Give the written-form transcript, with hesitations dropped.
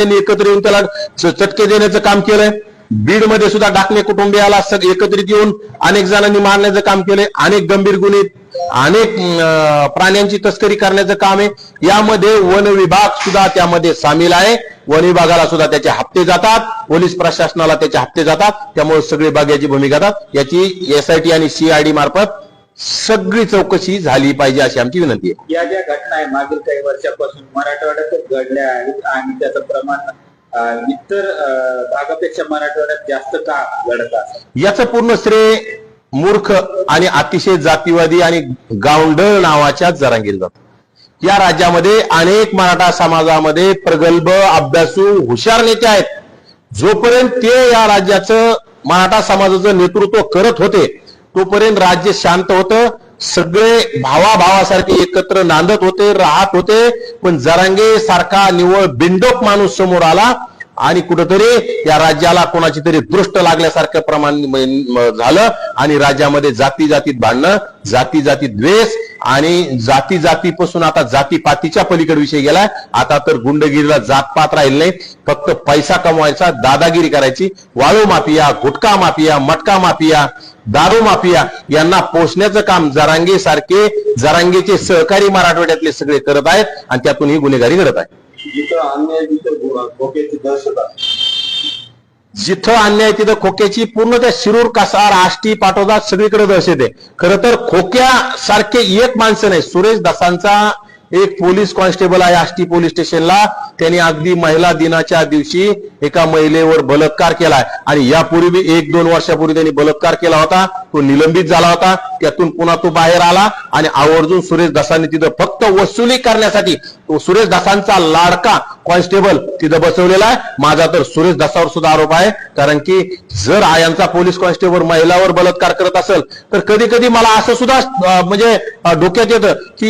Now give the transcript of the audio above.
त्यांनी एकत्र येऊन त्याला चटके देण्याचं काम केलंय. बीड मध्ये सुद्धा डाकणे कुटुंबियाला एकत्रित येऊन अनेक जणांनी मारण्याचं काम केलंय. अनेक गंभीर गुन्हे, अनेक प्राण्यांची तस्करी करण्याचं काम आहे. यामध्ये वन विभाग सुद्धा त्यामध्ये सामील आहे. वन विभागाला सुद्धा त्याचे हप्ते जातात, पोलीस प्रशासनाला त्याचे हप्ते जातात. त्यामुळे सगळे भाग याची भूमिका घेतात. याची SIT आणि CID मार्फत सगळी चौकशी झाली पाहिजे अशी आमची विनंती आहे. या ज्या घटना आहे मागील काही वर्षापासून मराठवाड्यातच घडल्या आहेत आणि त्याचं प्रमाण इतर भागापेक्षा मराठवाड्यात जास्त का घडत आहे याचं पूर्ण श्रेय मूर्ख आणि अतिशय जातीवादी आणि गावंढळ नावाच्या जरांगीर जातो. या राज्यामध्ये अनेक मराठा समाजामध्ये प्रगल्भ, अभ्यासू, हुशार नेते आहेत. जोपर्यंत ते या राज्याचं मराठा समाजाचं नेतृत्व करत होते तोपर्यंत राज्य शांत होतं. सगळे भावाभावासारखे एकत्र नांदत होते, राहत होते. पण जरांगे सारखा निव्वळ बिंडोक माणूस समोर आला आणि कुठेतरी या राज्याला कोणाची तरी दृष्ट लागल्यासारखं प्रमाण झालं आणि राज्यामध्ये जाती जातीत भांडणं, जाती जाती द्वेष आणि जाती जातीपासून आता जातीपातीच्या पलीकडे विषय गेलाय. आता तर गुंडगिरीला जातपात राहील नाही. फक्त पैसा कमवायचा, दादागिरी करायची. वाळू माफिया, गुटखा माफिया, मटका माफिया, दारू माफिया यांना पोषण्याचं काम जरांगे सारखे, जरांगेचे सहकारी मराठवाड्यातले सगळे करत आहेत आणि त्यातून ही गुन्हेगारी घडत आहे. जिथं अन्याय तिथं खोक्याची दहशत आहे. जिथं अन्याय तिथं खोक्याची पूर्ण त्या शिरूर, कासार, आष्टी, पाटोदा सगळीकडे दहशत आहे. खरं तर खोक्या सारखे एक माणसं नाही. सुरेश दासांचा एक पोलीस कॉन्स्टेबल आहे आष्टी पोलीस स्टेशनला. त्यांनी अगदी महिला दिनाच्या दिवशी एका महिलेवर बलात्कार केलाय आणि यापूर्वी 1-2 वर्षापूर्वी त्यांनी बलात्कार केला होता. तो निलंबित झाला होता. त्यातून पुन्हा तो बाहेर आला आणि आवर्जून सुरेश दासांनी तिथं फक्त वसुली करण्यासाठी तो सुरेश दासांचा लाडका कॉन्स्टेबल तिथं बसवलेला आहे. माझा तर सुरेश दासावर सुद्धा आरोप आहे. कारण की जर आयांचा पोलीस कॉन्स्टेबल महिलावर बलात्कार करत असेल तर कधी कधी मला असं सुद्धा म्हणजे डोक्यात येतं की